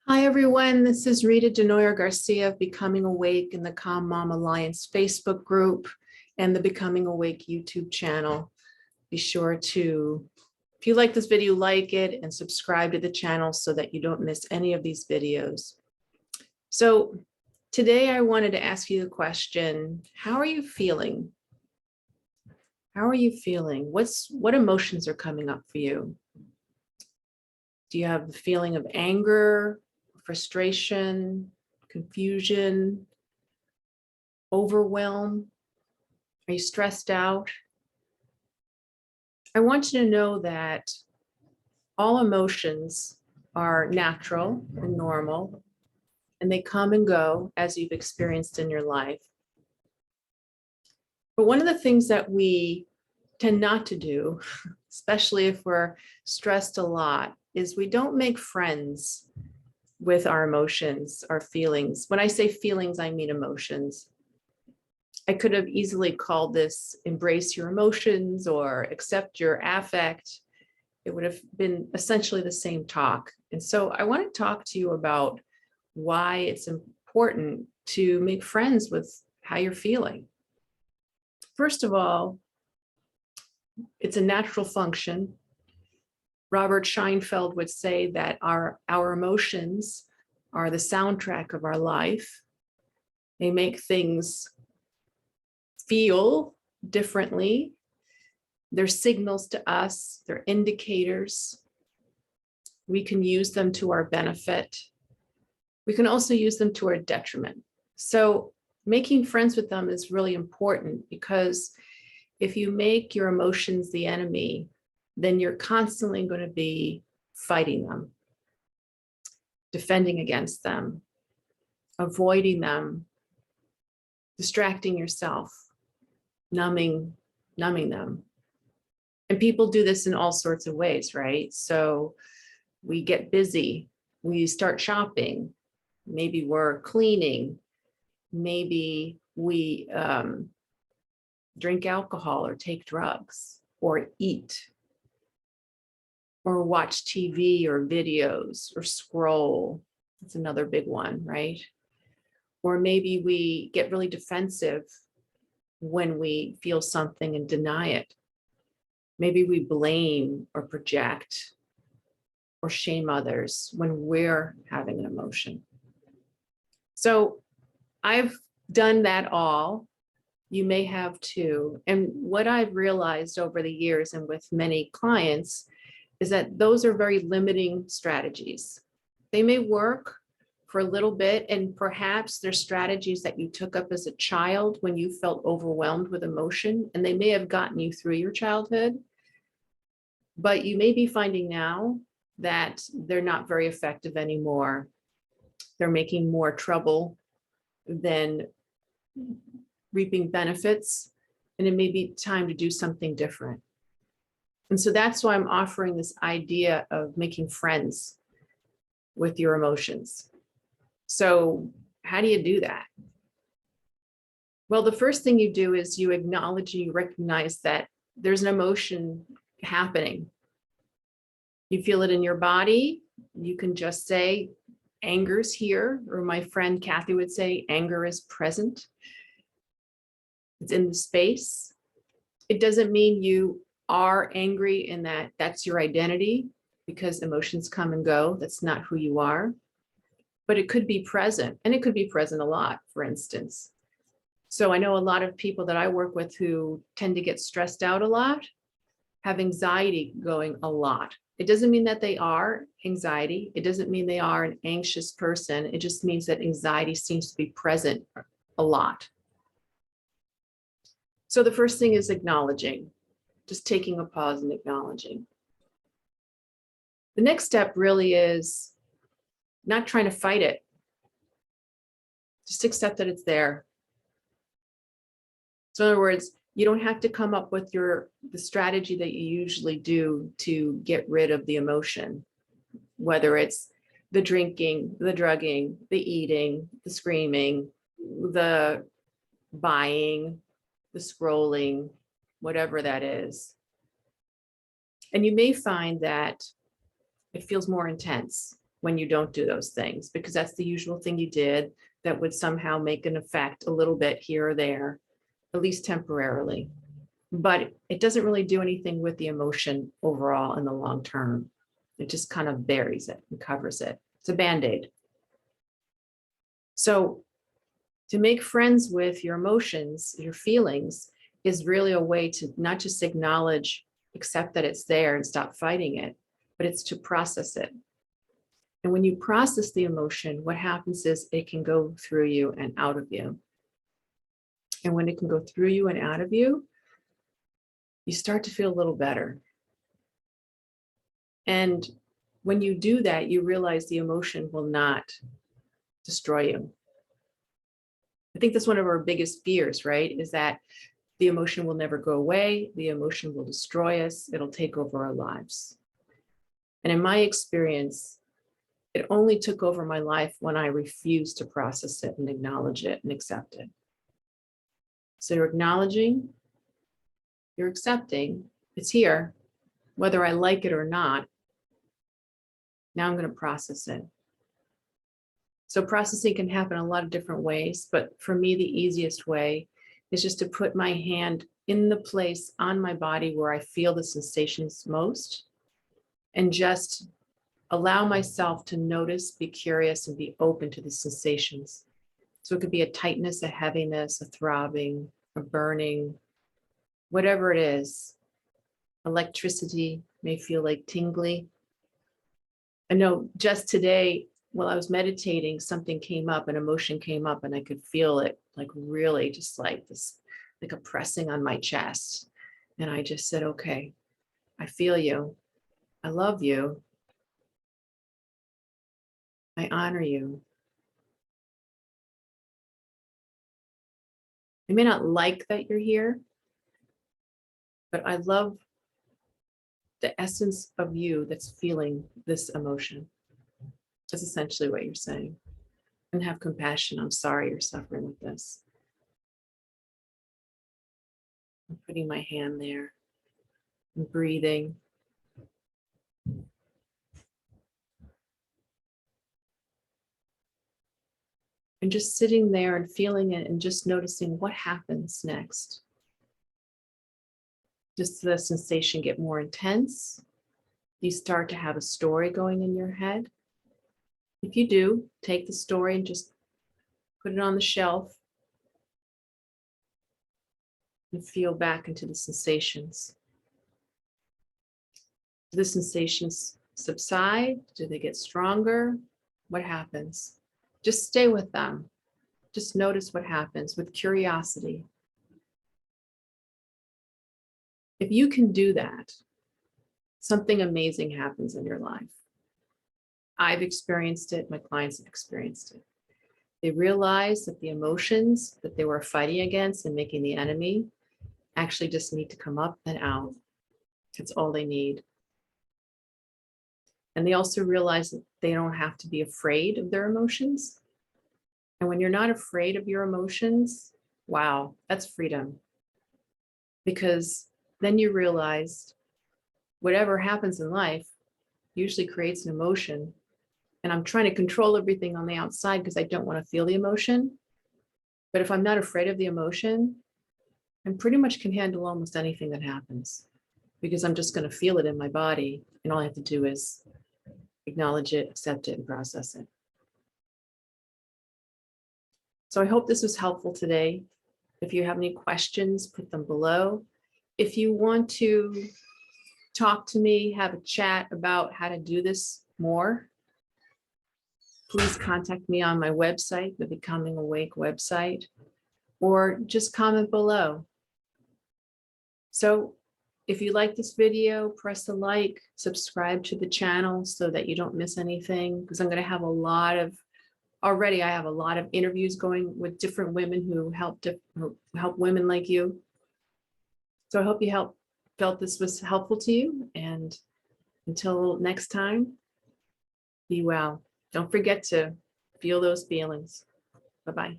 Hi, everyone. This is Rita Desnoyers-Garcia of Becoming Awake in the Calm Mom Alliance Facebook group and the Becoming Awake YouTube channel. Be sure to, if you like this video, like it and subscribe to the channel so that you don't miss any of these videos. So today I wanted to ask you the question, how are you feeling? How are you feeling? What emotions are coming up for you? Do you have the feeling of anger, frustration, confusion, overwhelm? Are you stressed out? I want you to know that all emotions are natural and normal, and they come and go as you've experienced in your life. But one of the things that we tend not to do, especially if we're stressed a lot, is we don't make friends with our emotions, our feelings. When I say feelings, I mean emotions. I could have easily called this embrace your emotions or accept your affect. It would have been essentially the same talk. And so I want to talk to you about why it's important to make friends with how you're feeling. First of all, it's a natural function. Robert Scheinfeld would say that our emotions are the soundtrack of our life. They make things feel differently. They're signals to us, they're indicators. We can use them to our benefit. We can also use them to our detriment. So making friends with them is really important, because if you make your emotions the enemy, then you're constantly going to be fighting them, defending against them, avoiding them, distracting yourself, numbing them. And people do this in all sorts of ways, right? So we get busy, we start shopping, maybe we're cleaning, maybe we drink alcohol or take drugs or eat or watch TV or videos or scroll. That's another big one, right? Or maybe we get really defensive when we feel something and deny it. Maybe we blame or project or shame others when we're having an emotion. So I've done that all. You may have too. And what I've realized over the years and with many clients is that those are very limiting strategies. They may work for a little bit, and perhaps they're strategies that you took up as a child when you felt overwhelmed with emotion, and they may have gotten you through your childhood. But you may be finding now that they're not very effective anymore. They're making more trouble than reaping benefits, and it may be time to do something different. And so that's why I'm offering this idea of making friends with your emotions. So how do you do that? Well, the first thing you do is you acknowledge and you recognize that there's an emotion happening. You feel it in your body. You can just say, anger's here, or my friend Kathy would say, anger is present. It's in the space. It doesn't mean you are angry and that's your identity, because emotions come and go. That's not who you are. But it could be present, and it could be present a lot, for instance. So I know a lot of people that I work with who tend to get stressed out a lot, have anxiety going a lot. It doesn't mean that they are anxiety. It doesn't mean they are an anxious person. It just means that anxiety seems to be present a lot. So the first thing is acknowledging, just taking a pause and acknowledging. The next step really is not trying to fight it. Just accept that it's there. So in other words, you don't have to come up with the strategy that you usually do to get rid of the emotion, whether it's the drinking, the drugging, the eating, the screaming, the buying, the scrolling, whatever that is. And you may find that it feels more intense. when you don't do those things, because that's the usual thing you did that would somehow make an effect a little bit here or there, at least temporarily. But it doesn't really do anything with the emotion overall in the long term. It just kind of buries it and covers it. It's a Band-Aid. So to make friends with your emotions, your feelings, is really a way to not just acknowledge, accept that it's there and stop fighting it, but it's to process it. And when you process the emotion, what happens is it can go through you and out of you. And when it can go through you and out of you, you start to feel a little better. And when you do that, you realize the emotion will not destroy you. I think that's one of our biggest fears, right? Is that the emotion will never go away. The emotion will destroy us. It'll take over our lives. And in my experience, it only took over my life when I refused to process it and acknowledge it and accept it. So you're acknowledging, you're accepting, it's here, whether I like it or not. Now I'm going to process it. So processing can happen a lot of different ways, but for me, the easiest way is just to put my hand in the place on my body where I feel the sensations most, and just allow myself to notice, be curious, and be open to the sensations. So it could be a tightness, a heaviness, a throbbing, a burning, whatever it is. Electricity may feel like tingly. I know just today, while I was meditating, something came up, an emotion came up, and I could feel it like really just like this, like a pressing on my chest. And I just said, okay, I feel you. I love you. I honor you. I may not like that you're here, but I love the essence of you that's feeling this emotion. That's essentially what you're saying. And have compassion. I'm sorry you're suffering with this. I'm putting my hand there and breathing. And just sitting there and feeling it and just noticing what happens next. Does the sensation get more intense? You start to have a story going in your head. If you do, take the story and just put it on the shelf and feel back into the sensations. Do the sensations subside? Do they get stronger? What happens? Just stay with them. Just notice what happens with curiosity. If you can do that, something amazing happens in your life. I've experienced it. My clients have experienced it. They realize that the emotions that they were fighting against and making the enemy actually just need to come up and out. That's all they need. And they also realize that they don't have to be afraid of their emotions. And when you're not afraid of your emotions, wow, that's freedom. Because then you realize whatever happens in life usually creates an emotion. And I'm trying to control everything on the outside because I don't want to feel the emotion. But if I'm not afraid of the emotion, I pretty much can handle almost anything that happens, because I'm just going to feel it in my body. And all I have to do is acknowledge it, accept it, and process it. So I hope this was helpful today. If you have any questions, put them below. If you want to talk to me, have a chat about how to do this more, please contact me on my website, the Becoming Awake website, or just comment below. So if you like this video, press the like, subscribe to the channel so that you don't miss anything, because I'm going to have already I have a lot of interviews going with different women who help women like you. So I hope you felt this was helpful to you. And until next time, be well. Don't forget to feel those feelings. Bye-bye.